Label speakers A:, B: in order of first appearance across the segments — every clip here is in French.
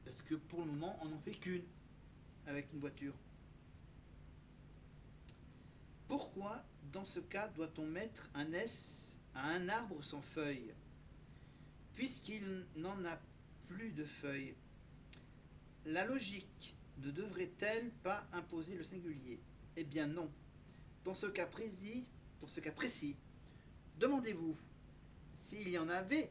A: parce que pour le moment, on n'en fait qu'une avec une voiture. Pourquoi, dans ce cas, doit-on mettre un S à un arbre sans feuilles, puisqu'il n'en a plus de feuilles? La logique ne devrait-elle pas imposer le singulier? Eh bien non. Dans ce cas précis, demandez-vous, s'il y en avait,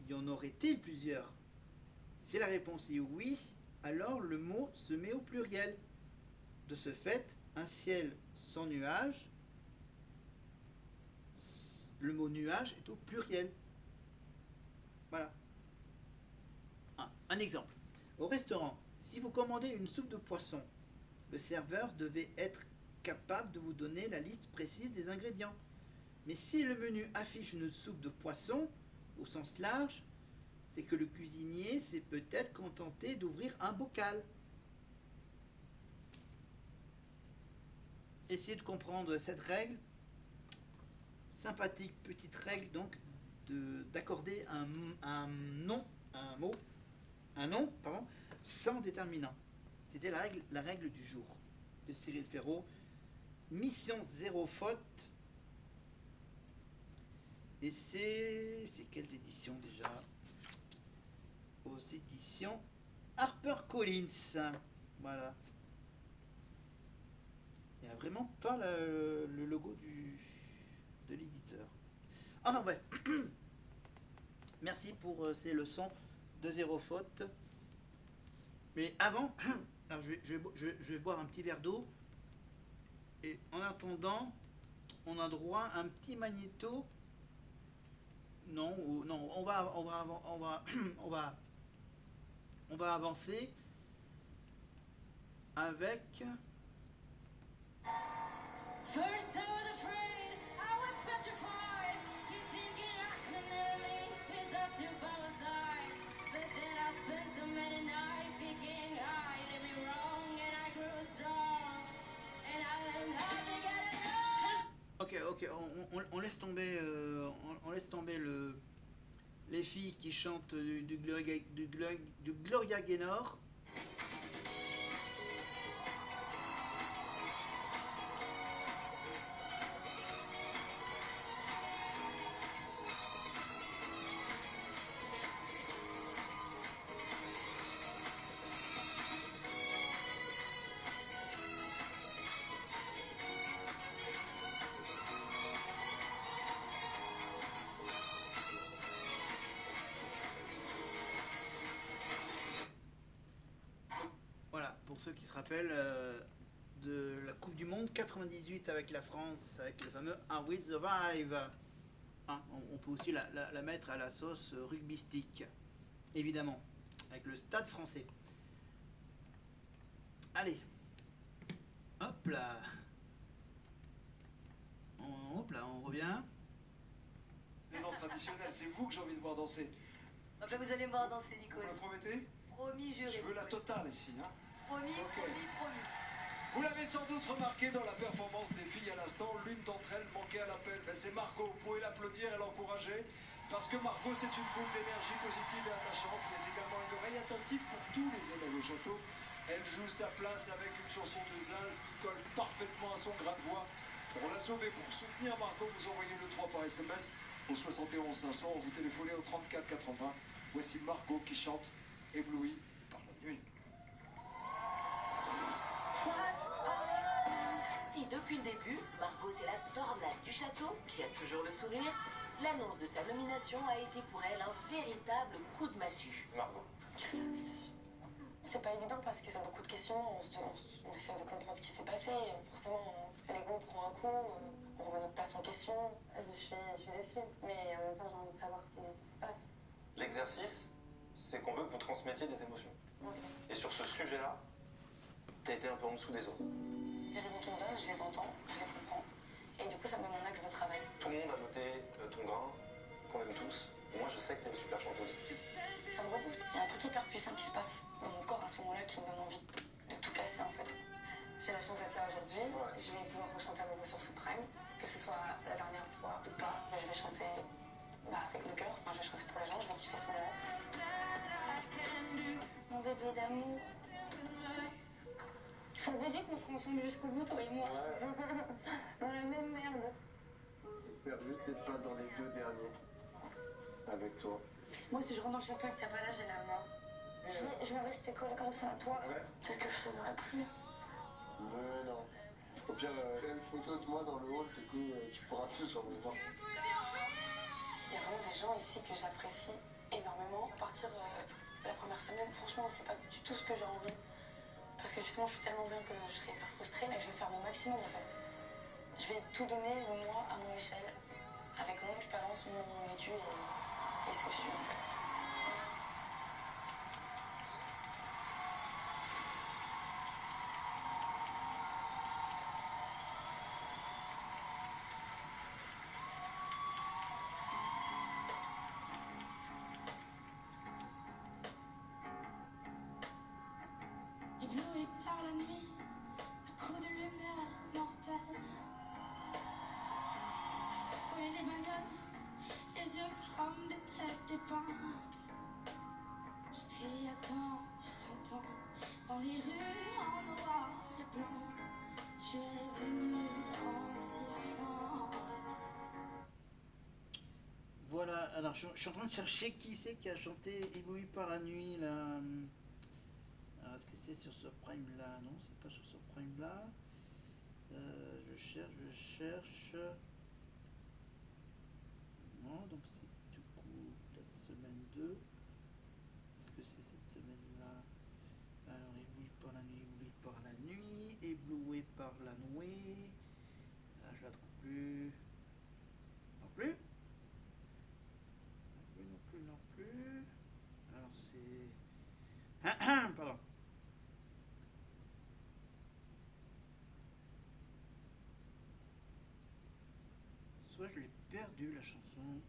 A: y en aurait-il plusieurs? Si la réponse est oui, alors le mot se met au pluriel. De ce fait, un ciel sans nuage, le mot nuage est au pluriel. Voilà. Un exemple. Au restaurant, si vous commandez une soupe de poisson, le serveur devait être capable de vous donner la liste précise des ingrédients. Mais si le menu affiche une soupe de poisson, au sens large, c'est que le cuisinier s'est peut-être contenté d'ouvrir un bocal. Essayez de comprendre cette règle. Sympathique petite règle donc d'accorder un nom, un nom, pardon, sans déterminant. C'était la règle du jour de Cyril Ferraud. Mission zéro faute. Et c'est quelles éditions déjà? Aux éditions HarperCollins. Voilà. Il n'y a vraiment pas le logo de l'éditeur. Enfin bref. Merci pour ces leçons de zéro faute. Mais avant, alors je vais boire un petit verre d'eau. Et en attendant, on a droit à un petit magnéto. Non, non, on va avancer avec. First I was afraid, I was petrified, keep thinking I could never live without you by my side. But then I spent so many nights thinking I did me wrong, and I grew strong, and I learned how to get along. Ok, on laisse tomber, on laisse tomber les filles qui chantent du Gloria Gaynor. Voilà, pour ceux qui se rappellent de la Coupe du Monde 98 avec la France, avec le fameux I Will Survive. Hein, on peut aussi la mettre à la sauce rugbystique, évidemment, avec le Stade français. Allez, hop là, on revient.
B: Les danses traditionnelles, c'est vous que j'ai envie de voir danser.
C: Ah ben vous allez me voir danser, Nico.
B: Vous me le promettez?
C: Promis, juré.
B: Je veux la totale ici, hein.
C: Promis,
B: Okay.
C: promis.
B: Vous l'avez sans doute remarqué dans la performance des filles à l'instant, l'une d'entre elles manquait à l'appel. Mais c'est Margot, vous pouvez l'applaudir et l'encourager. Parce que Margot, c'est une boule d'énergie positive et attachante, mais également une oreille attentive pour tous les élèves au château. Elle joue sa place avec une chanson de Zaz qui colle parfaitement à son grain de voix. Pour la sauver, pour soutenir Margot, vous envoyez le 3 par SMS au 71 500, vous téléphonez au 34 80. Voici Margot qui chante Ébloui par la nuit.
D: Si depuis le début, Margot c'est la tornade du château, qui a toujours le sourire, l'annonce de sa nomination a été pour elle un véritable coup de massue.
E: Margot.
F: Je sais. C'est pas évident parce que c'est beaucoup de questions, on essaie de comprendre ce qui s'est passé, forcément l'ego prend un coup, on remet notre place en question. Je suis déçue, mais en même temps j'ai envie de savoir ce qui se passe.
E: L'exercice, c'est qu'on veut que vous transmettiez des émotions.
F: Okay.
E: Et sur ce sujet-là, t'as été un peu en dessous des autres.
F: Les raisons qu'ils me donnent, je les entends, je les comprends. Et du coup, ça me donne un axe de travail.
E: Tout le monde a noté ton grain, qu'on aime tous. Moi, je sais que t'es une super chanteuse.
F: Ça me rebooste. Il y a un truc hyper puissant qui se passe dans mon corps à ce moment-là qui me donne envie de tout casser, en fait. J'ai la chance d'être là aujourd'hui. Ouais. Je vais pouvoir rechanter à mon ressources suprêmes. Que ce soit la dernière fois ou pas, mais je vais chanter avec mon cœur. Enfin, je vais chanter pour les gens, je vais kiffer ce moment. rêver d'amour. Ça veut dire qu'on sera ensemble jusqu'au bout, toi et moi. Dans la même merde.
E: J'espère juste être pas dans les 2 derniers. Avec toi.
F: Moi, si je rentre dans le château et que t'as pas là, j'ai la mort. Je vais rester collée comme ça à toi.
E: Ouais.
F: Parce que je te verrai plus.
E: Mais non. Au pire, il y a une photo de moi dans le hall, du coup, tu pourras toujours me voir.
F: Il y a vraiment des gens ici que j'apprécie énormément. À partir de la première semaine, franchement, c'est pas du tout ce que j'ai envie. Parce que justement, je suis tellement bien que je serai hyper frustrée et je vais faire mon maximum en fait. Je vais tout donner, moi, à mon échelle, avec mon expérience, mon vécu et ce que je suis en fait.
A: Ébloui par la nuit, à coups de lumière mortelle. Oui, les bagnoles, les yeux comme des têtes d'épingle. Je t'y attends, tu s'entends, dans les rues en noir et blanc. Tu es venu en sifflant.
G: Voilà, alors je suis en train de chercher qui c'est qui a chanté Ébloui par la nuit là. Alors est-ce que c'est sur ce prime là? Non, c'est pas sur ce prime là. Je cherche. Non, donc c'est du coup la semaine 2. Est-ce que c'est cette semaine là? Alors ébloui par la nuit, ébloui par la nuit, ébloué par la nuit. Ah, je la trouve plus. Non plus. Non plus. Alors c'est... Pardon. Soit je l'ai perdu la chanson.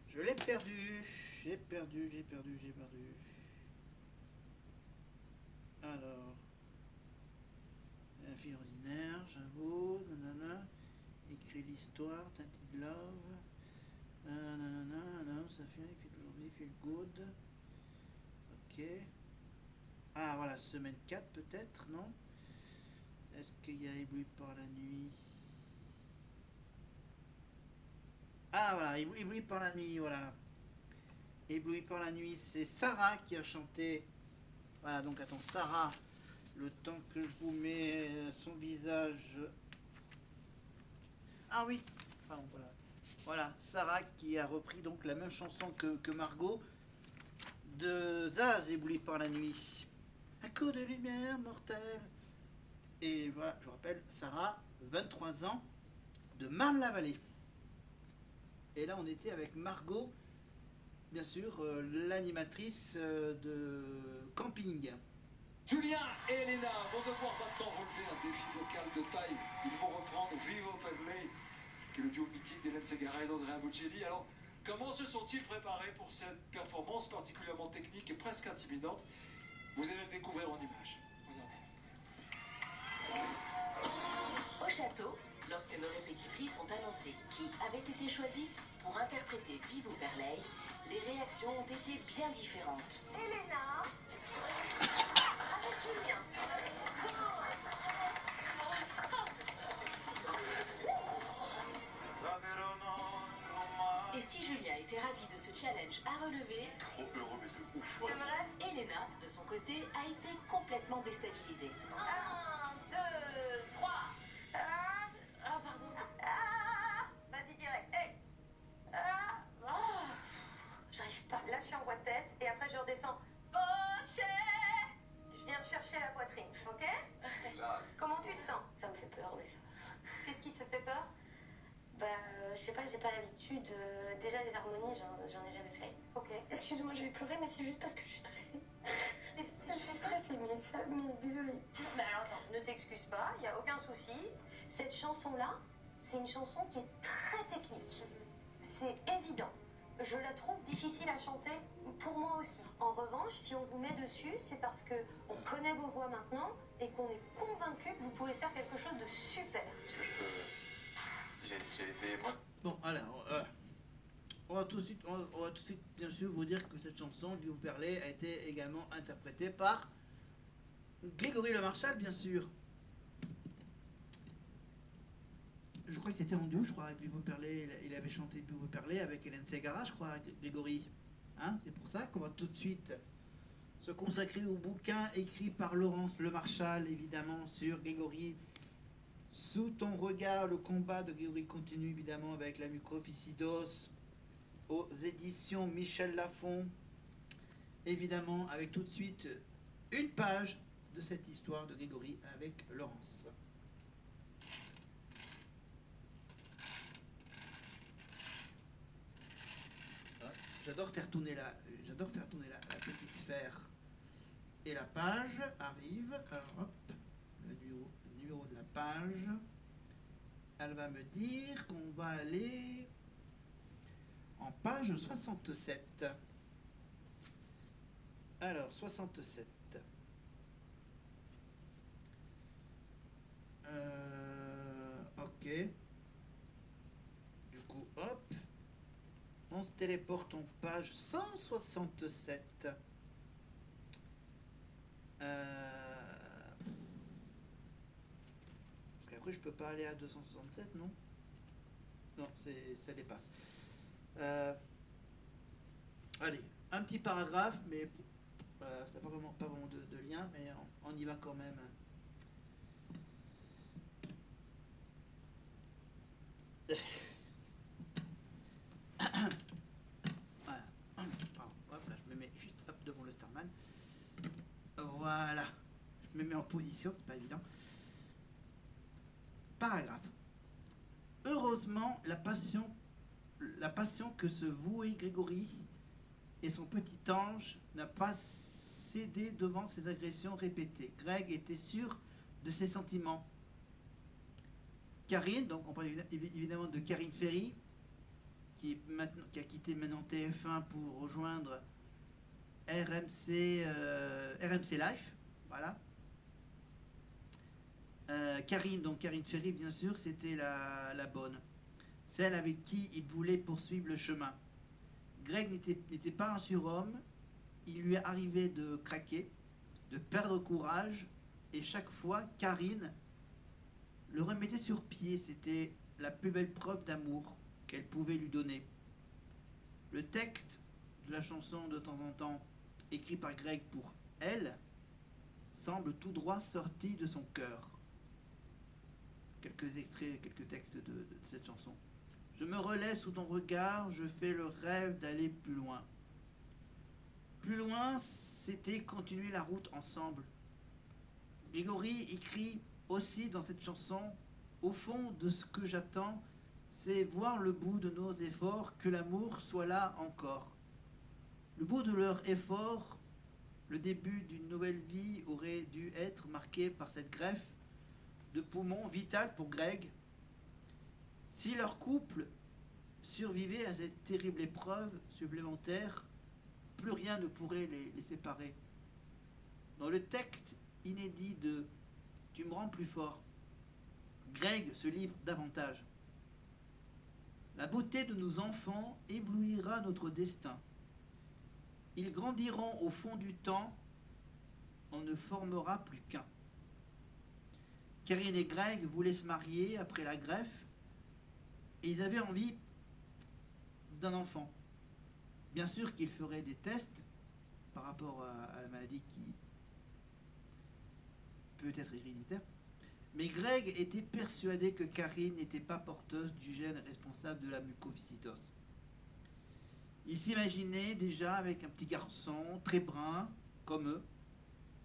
G: Je l'ai perdu. J'ai perdu. Alors... La fille ordinaire, j'avoue, nanana. Écrit l'histoire, Tinted Love. Nanana, ça fait aujourd'hui, feel good. Ok. Ah voilà, semaine 4 peut-être, non? Est-ce qu'il y a Ébloui par la nuit? Ah voilà, Ébloui par la nuit, voilà. Ébloui par la nuit, c'est Sarah qui a chanté. Voilà, donc attends, Sarah, le temps que je vous mets son visage. Ah oui, pardon, voilà. Voilà, Sarah qui a repris donc la même chanson que Margot de Zaz, Ébloui par la nuit. Un coup de lumière mortelle. Et voilà, je rappelle, Sarah, 23 ans, de Marne-la-Vallée. Et là, on était avec Margot, bien sûr, l'animatrice de camping.
B: Julien et Elena vont devoir maintenant relever un défi vocal de taille. Ils vont reprendre Vivo per lei, qui est le duo mythique d'Hélène Ségara et d'Andrea Bocelli. Alors, comment se sont-ils préparés pour cette performance particulièrement technique et presque intimidante? Vous allez le découvrir en images. Regardez.
D: Au château, lorsque nos répétitrices ont annoncé qui avait été choisi pour interpréter Vivo per lei, les réactions ont été bien différentes.
C: Elena avec Julien.
D: Et si Julien était ravi de ce challenge à relever,
E: Trop heureux, mais de ouf.
C: C'est vrai?
D: Elena, de son côté, a été complètement déstabilisée.
C: 1, 2, 3.
F: Pardon.
C: Vas-y direct. Hey.
F: J'arrive pas.
C: Là, je suis en voix de tête et après, je redescends. Poché. Je viens de chercher la poitrine, ok?
E: Là,
C: Comment tu te sens?
F: Ça me fait peur, mais ça va.
C: Qu'est-ce qui te fait peur?
F: Bah, je sais pas, j'ai pas l'habitude. Déjà, les harmonies, j'en ai jamais fait.
C: Ok.
F: Excuse-moi, je vais pleurer, mais c'est juste parce que je suis stressée. Je suis stressée, mais désolée.
C: Mais alors, attends, ne t'excuse pas, il n'y a aucun souci. Cette chanson-là, c'est une chanson qui est très technique. C'est évident. Je la trouve difficile à chanter, pour moi aussi. En revanche, si on vous met dessus, c'est parce que on connaît vos voix maintenant et qu'on est convaincu que vous pouvez faire quelque chose de super.
E: est-ce que je peux... J'ai été... Moi,
G: Bon, alors, on va tout de suite, bien sûr, vous dire que cette chanson, Vive Perlé, a été également interprétée par Grégory Le Marchal, bien sûr. Je crois que c'était en duo, je crois, avec Vivo Perlé. Il avait chanté Vivo Perlé avec Hélène Ségara, je crois, Grégory. Hein, c'est pour ça qu'on va tout de suite se consacrer au bouquin écrit par Laurence Le Marchal, évidemment, sur Grégory. Sous ton regard, le combat de Grégory continue, évidemment, avec la mucoviscidose, aux éditions Michel Lafon. Évidemment, avec tout de suite une page de cette histoire de Grégory avec Laurence. J'adore faire tourner la petite sphère. Et la page arrive. Alors hop, le numéro de la page. Elle va me dire qu'on va aller en page 67. Alors 67. Ok. Du coup, hop. On se téléporte en page 167. Parce qu'après, je peux pas aller à 267, non? Non, ça dépasse. Allez, un petit paragraphe, mais ça n'a pas vraiment de lien, mais on y va quand même. Voilà. Hop, là, je me mets juste devant le Starman. Voilà. Je me mets en position, c'est pas évident. Paragraphe. Heureusement, la passion que se vouait Grégory et son petit ange n'a pas cédé devant ces agressions répétées. Greg était sûr de ses sentiments. Karine, donc on parle évidemment de Karine Ferry, qui a quitté maintenant TF1 pour rejoindre RMC Life, voilà. Karine Ferry, bien sûr, c'était la bonne, celle avec qui il voulait poursuivre le chemin. Greg n'était pas un surhomme, il lui arrivait de craquer, de perdre courage, et chaque fois, Karine le remettait sur pied. C'était la plus belle preuve d'amour qu'elle pouvait lui donner. Le texte de la chanson, de temps en temps, écrit par Greg pour elle, semble tout droit sorti de son cœur. Quelques extraits, quelques textes de cette chanson. Je me relève sous ton regard, je fais le rêve d'aller plus loin. Plus loin, c'était continuer la route ensemble. Grégory écrit aussi dans cette chanson, au fond de ce que j'attends, c'est voir le bout de nos efforts, que l'amour soit là encore. Le bout de leur effort, le début d'une nouvelle vie aurait dû être marqué par cette greffe de poumon vital pour Greg. Si leur couple survivait à cette terrible épreuve supplémentaire, plus rien ne pourrait les séparer. Dans le texte inédit de Tu me rends plus fort, Greg se livre davantage. La beauté de nos enfants éblouira notre destin. Ils grandiront au fond du temps, on ne formera plus qu'un. Karine et Greg voulaient se marier après la greffe et ils avaient envie d'un enfant. Bien sûr qu'ils feraient des tests par rapport à la maladie qui peut être héréditaire, mais Greg était persuadé que Karine n'était pas porteuse du gène responsable de la mucoviscidose. Il s'imaginait déjà avec un petit garçon très brun, comme eux,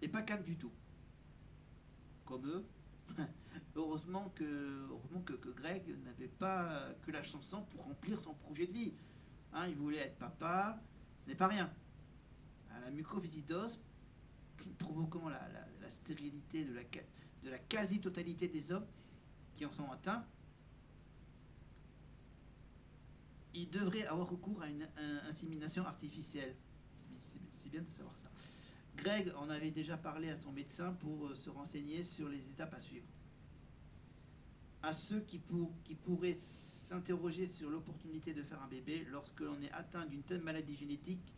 G: et pas calme du tout. Comme eux. Heureusement que Greg n'avait pas que la chanson pour remplir son projet de vie. Hein, il voulait être papa, ce n'est pas rien. La mucoviscidose, provoquant la stérilité de la quasi-totalité des hommes qui en sont atteints, il devrait avoir recours à une insémination artificielle. C'est bien de savoir ça. Greg en avait déjà parlé à son médecin pour se renseigner sur les étapes à suivre. À ceux qui pourraient s'interroger sur l'opportunité de faire un bébé lorsque l'on est atteint d'une telle maladie génétique,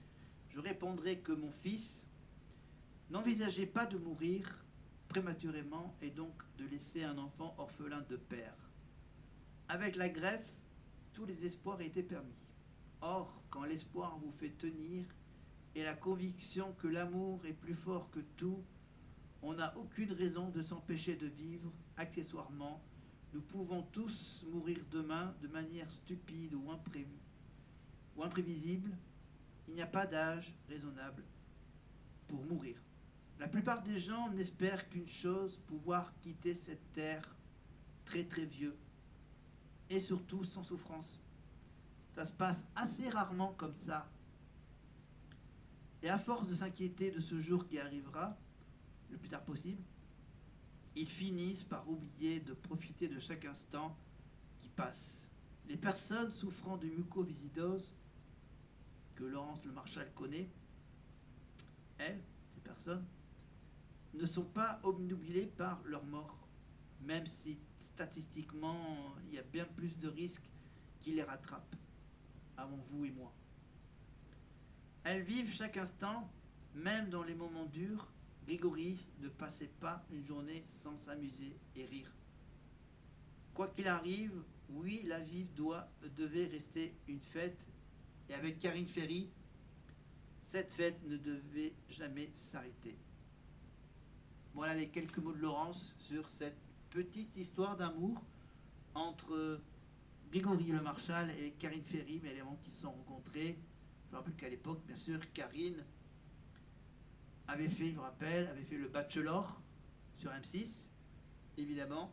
G: je répondrai que mon fils n'envisageait pas de mourir prématurément et donc de laisser un enfant orphelin de père. Avec la greffe, tous les espoirs étaient permis. Or, quand l'espoir vous fait tenir et la conviction que l'amour est plus fort que tout, on n'a aucune raison de s'empêcher de vivre. Accessoirement, nous pouvons tous mourir demain de manière stupide ou imprévisible. Il n'y a pas d'âge raisonnable pour mourir. La plupart des gens n'espèrent qu'une chose, pouvoir quitter cette terre très très vieux et surtout sans souffrance. Ça se passe assez rarement comme ça. Et à force de s'inquiéter de ce jour qui arrivera, le plus tard possible, ils finissent par oublier de profiter de chaque instant qui passe. Les personnes souffrant de mucoviscidose, que Laurence Le Marchal connaît, elles, ces personnes, ne sont pas obnubilées par leur mort, même si statistiquement il y a bien plus de risques qui les rattrapent, avant vous et moi. Elles vivent chaque instant, même dans les moments durs. Grégory ne passait pas une journée sans s'amuser et rire. Quoi qu'il arrive, oui, la vie devait rester une fête, et avec Karine Ferry, cette fête ne devait jamais s'arrêter. Voilà les quelques mots de Laurence sur cette petite histoire d'amour entre Grégory Le Marchal et Karine Ferry, mais éléments qui se sont rencontrés. Je me rappelle qu'à l'époque, bien sûr, Karine avait fait le Bachelor sur M6, évidemment,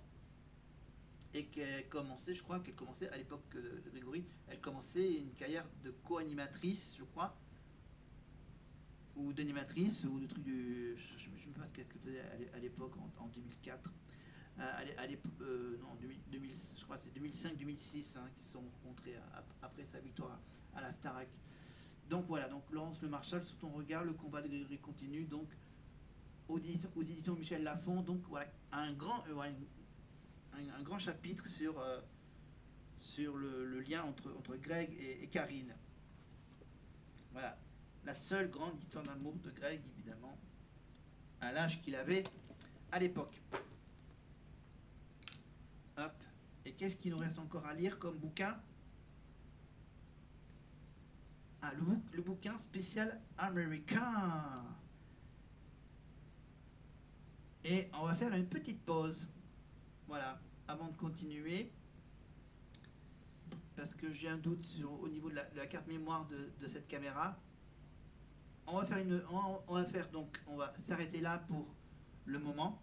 G: et qu'elle commençait, je crois qu'elle commençait à l'époque de Grégory, elle commençait une carrière de co-animatrice, je crois, ou d'animatrice, ou de trucs du... Je ne sais pas ce qu'elle faisait à l'époque, en 2004. Non, 2000, je crois que c'est 2005-2006 hein, qui se sont rencontrés après sa victoire à la Starac. Donc voilà, donc Laurence Le Marchal, sous ton regard, le combat de Grégory continue, donc aux éditions Michel Lafon, donc voilà, un grand chapitre sur le lien entre Greg et Karine. Voilà, la seule grande histoire d'amour de Greg, évidemment, à l'âge qu'il avait à l'époque. Hop, et qu'est-ce qu'il nous reste encore à lire comme bouquin? Ah, le bouquin spécial américain. Et on va faire une petite pause. Voilà, avant de continuer. Parce que j'ai un doute au niveau de la carte mémoire de cette caméra. On va s'arrêter là pour le moment.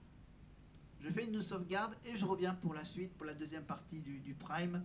G: Je fais une sauvegarde et je reviens pour la suite, pour la deuxième partie du Prime.